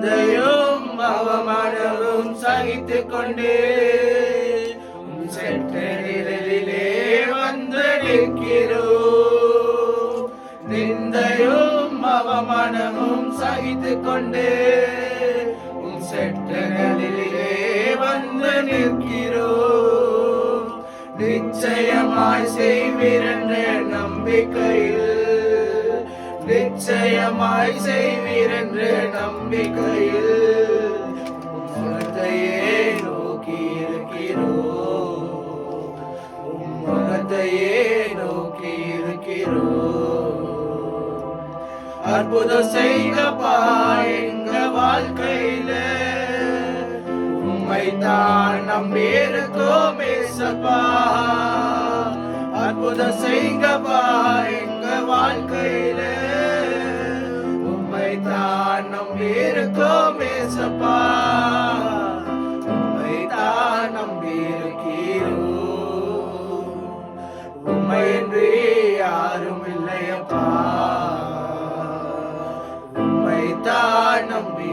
நிந்தையும் அவமானமும் சகித்துக் கொண்டே சென்ற நிழலிலே வந்து நிற்கிறோம். நிந்தையும் அவமானமும் சகித்துக் கொண்டே சென்ற நிழலிலே வந்து நிற்கிறோம். நிச்சயமாய் செய்வீர் என்ற நம்பிக்கையில், நிச்சயமாய் செய்வீர் என்ற நம்பிக்கையில் முகத்தையே நோக்கி இருக்கிறோம். முகத்தையே நோக்கி இருக்கிறோம். அற்புதம் செய்யப்பா எங்க வாழ்க்கையில, உம்மைத்தான் நம்பியிருக்கோம் ஏசப்பா. அற்புதம் செய்யப்பா எங்க வாழ்க்கையில, உம்மைத்தான் நம்பியிருக்கோம் ஏசப்பா. உம்மைத்தான் நம்பியிருக்கிறோம். உம்மையின்றி யாரும் இல்லையப்பா. உம்மைத்தான் நம்பி